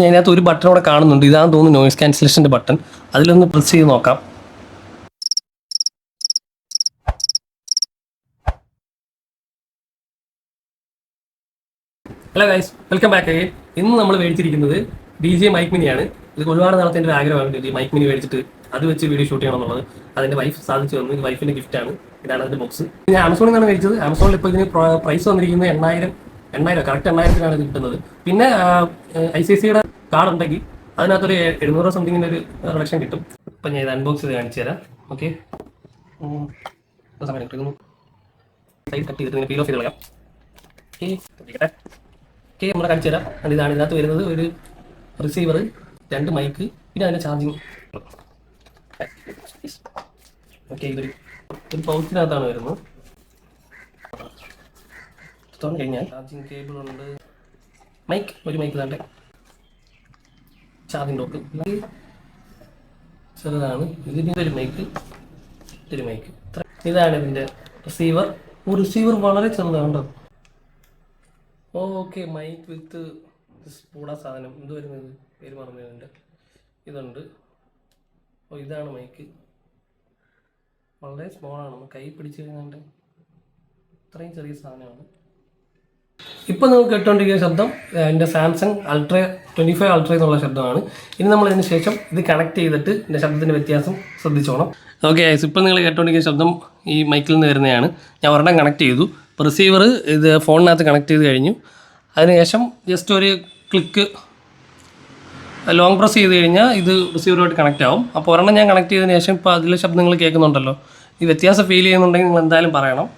ഞാൻ അതിനകത്ത് ഒരു ബട്ടൺ ഇവിടെ കാണുന്നുണ്ട്. ഇതാണെന്ന് തോന്നുന്നു നോയിസ് ക്യാൻസലേഷൻ്റെ ബട്ടൺ. അതിലൊന്ന് പ്രസ് ചെയ്ത് നോക്കാം. Hello guys, welcome back again. ഇന്ന് നമ്മൾ മേടിച്ചിരിക്കുന്നത് DJI മൈക്ക് മിനിയാണ്. ഇത് ഒരുപാട് നാളത്തെ എൻ്റെ ഒരു ആഗ്രഹമാണ് DJI മൈക്ക് മിനി മേടിച്ചിട്ട് അത് വെച്ച് വീഡിയോ ഷൂട്ട് ചെയ്യണം എന്നുള്ളത്. അതിൻ്റെ വൈഫ് സാധിച്ചു തന്നു. ഇത് വൈഫിൻ്റെ ഗിഫ്റ്റാണ്. ഇതാണ് അതിൻ്റെ ബോക്സ്. ഞാൻ ആമസോണിൽ നിന്നാണ് മേടിച്ചത്. ആമസോണിൽ ഇപ്പോൾ ഇതിന് പ്രൈസ് വന്നിരിക്കുന്നത് 8,000 കറക്റ്റ് 8,000-നാണ് ഇത് കിട്ടുന്നത്. പിന്നെ ICICIയുടെ കാർഡ് ഉണ്ടെങ്കിൽ അതിനകത്തൊരു 700 സംതിങ്ങിൻ്റെ ഒരു റിഡക്ഷൻ കിട്ടും. ഇപ്പം ഞാൻ ഇത് അൺബോക്സ് ചെയ്ത് കാണിച്ചു തരാം. ഓക്കെ, സമയം കിട്ടുന്നു. സൈഡ് കട്ട് ചെയ്തിട്ട് പീൽ ഓഫ് ചെയ്ത് കളയാം. ഓക്കെ, നമ്മളെ കാണിച്ചു തരാം. ഇതാണ് ഇതിനകത്ത് വരുന്നത്. ഒരു റിസീവർ, 2 മൈക്ക്, പിന്നെ അതിൻ്റെ ചാർജിങ്. ഓക്കെ, ഇതൊരു പൗച്ചിനകത്താണ് വരുന്നത്. തുറന്നു കഴിഞ്ഞാൽ ചാർജിങ് കേബിൾ ഉണ്ട്, ഒരു മൈക്ക് തന്നെ, ചാർജിങ് ഡോക്ക് ചെറുതാണ്. ഇതിൻ്റെ ഒരു മൈക്ക്. ഇതാണ് ഇതിൻ്റെ റിസീവർ. റിസീവർ വളരെ ചെറുതാണ്. ഓക്കെ, മൈക്ക് വിത്ത് സ്പൂടാ സാധനം. എന്ത് വരുന്നത്, പേര് പറഞ്ഞതിൻ്റെ ഇതുണ്ട്. ഇതാണ് മൈക്ക്. വളരെ സ്മോളാണ്. കൈ പിടിച്ച് കഴിഞ്ഞാൽ ഇത്രയും ചെറിയ സാധനമാണ്. ഇപ്പം നമുക്ക് കേട്ടുകൊണ്ടിരിക്കുന്ന ശബ്ദം എൻ്റെ സാംസങ് അൾട്ര 25 അൾട്ര എന്നുള്ള ശബ്ദമാണ്. ഇനി നമ്മൾ ഇതിന് ശേഷം ഇത് കണക്ട് ചെയ്തിട്ട് എൻ്റെ ശബ്ദത്തിൻ്റെ വ്യത്യാസം ശ്രദ്ധിച്ചോണം. ഓക്കെ, ഇപ്പം നിങ്ങൾ കേട്ടുകൊണ്ടിരിക്കുന്ന ശബ്ദം ഈ മൈക്കിൽ നിന്ന് വരുന്നതാണ്. ഞാൻ ഒരെണ്ണം കണക്ട് ചെയ്തു. ഇപ്പോൾ റിസീവർ ഇത് ഫോണിനകത്ത് കണക്ട് ചെയ്ത് കഴിഞ്ഞു. അതിനുശേഷം ജസ്റ്റ് ഒരു ക്ലിക്ക് ലോങ് പ്രസ് ചെയ്ത് കഴിഞ്ഞാൽ ഇത് റിസീവറുമായിട്ട് കണക്റ്റ് ആവും. അപ്പോൾ ഒരെണ്ണം ഞാൻ കണക്ട് ചെയ്തതിന് ശേഷം ഇപ്പോൾ അതിലെ ശബ്ദങ്ങൾ കേൾക്കുന്നുണ്ടല്ലോ. ഈ വ്യത്യാസം ഫീൽ ചെയ്യുന്നുണ്ടെങ്കിൽ നിങ്ങൾ എന്തായാലും പറയണം.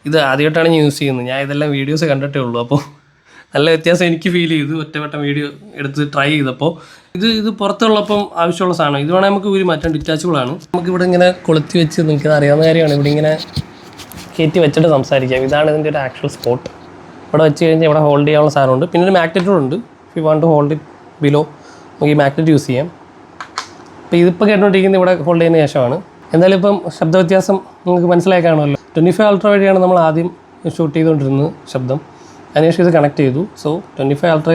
ഇത് ആദ്യമായിട്ടാണ് ഞാൻ യൂസ് ചെയ്യുന്നത്. ഞാൻ ഇതെല്ലാം വീഡിയോസ് കണ്ടിട്ടേ ഉള്ളൂ. അപ്പോൾ നല്ല വ്യത്യാസം എനിക്ക് ഫീൽ ചെയ്തു. ഒറ്റവട്ടം വീഡിയോ എടുത്ത് ട്രൈ ചെയ്തപ്പോൾ ഇത് പുറത്തുള്ളപ്പം ആവശ്യമുള്ള സാധനം. ഇത് വേണമെങ്കിൽ നമുക്ക് ഊരി മാറ്റാൻ, ഡിറ്റാച്ചബിൾ ആണ്. നമുക്കിവിടെ ഇങ്ങനെ കൊളുത്തി വെച്ച് നിങ്ങൾക്ക് അറിയാവുന്ന കാര്യമാണ്. ഇവിടെ ഇങ്ങനെ കയറ്റി വെച്ചിട്ട് സംസാരിക്കാം. ഇതാണ് ഇതിൻ്റെ ഒരു ആക്ച്വൽ സ്പോട്ട്. ഇവിടെ വെച്ച് കഴിഞ്ഞാൽ ഇവിടെ ഹോൾഡ് ചെയ്യാനുള്ള സാധനമുണ്ട്. പിന്നെ ഒരു മാഗ്നറ്റും ഉണ്ട്. If you want to hold it below നമുക്ക് ഈ മാഗ്നറ്റ് യൂസ് ചെയ്യാം. അപ്പോൾ ഇതിപ്പോൾ കേട്ടുകൊണ്ടിരിക്കുന്നത് ഇവിടെ ഹോൾഡ് ചെയ്യുന്ന ശേഷമാണ്. എന്തായാലും ഇപ്പം ശബ്ദ വ്യത്യാസം നിങ്ങൾക്ക് മനസ്സിലായി കാണുമല്ലോ. 25 അൾട്ര വഴിയാണ് നമ്മൾ ആദ്യം ഷൂട്ട് ചെയ്തുകൊണ്ടിരുന്നത് ശബ്ദം. അതിനുശേഷം ഇത് കണക്ട് ചെയ്തു. So 25 ultra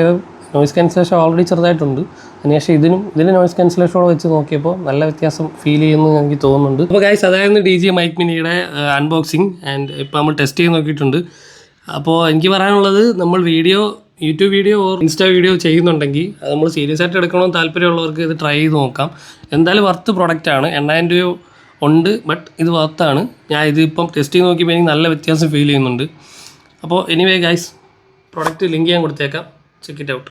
noise cancellation already ചെറുതായിട്ടുണ്ട്. അതിനുശേഷം ഇതിന് നോയിസ് ക്യാൻസലേഷനോട് വെച്ച് നോക്കിയപ്പോൾ നല്ല വ്യത്യാസം ഫീൽ ചെയ്യുന്നു എനിക്ക് തോന്നുന്നുണ്ട്. അപ്പോൾ ഗൈസ്, അതായിരുന്നു DJI മൈക്ക് മിനിയുടെ അൺബോക്സിങ്. ആൻഡ് ഇപ്പോൾ നമ്മൾ ടെസ്റ്റ് ചെയ്ത് നോക്കിയിട്ടുണ്ട്. അപ്പോൾ എനിക്ക് പറയാനുള്ളത്, നമ്മൾ YouTube video or insta video ചെയ്യുന്നുണ്ടെങ്കിൽ അത് നമ്മൾ സീരിയസ് ആയിട്ട് എടുക്കണമെന്ന് താല്പര്യമുള്ളവർക്ക് ഇത് ട്രൈ ചെയ്ത് നോക്കാം. എന്തായാലും വർത്ത് പ്രൊഡക്റ്റാണ്. 8,000 രൂപ ഉണ്ട്, ബട്ട് ഇത് വർത്താണ്. ഞാൻ ഇതിപ്പം ടെസ്റ്റ് ചെയ്ത് നോക്കിയപ്പോൾ എനിക്ക് നല്ല വ്യത്യാസം ഫീൽ ചെയ്യുന്നുണ്ട്. അപ്പോൾ എനിവേ ഗൈസ്, പ്രൊഡക്റ്റ് ലിങ്ക് ഞാൻ കൊടുത്തേക്കാം. Check it out.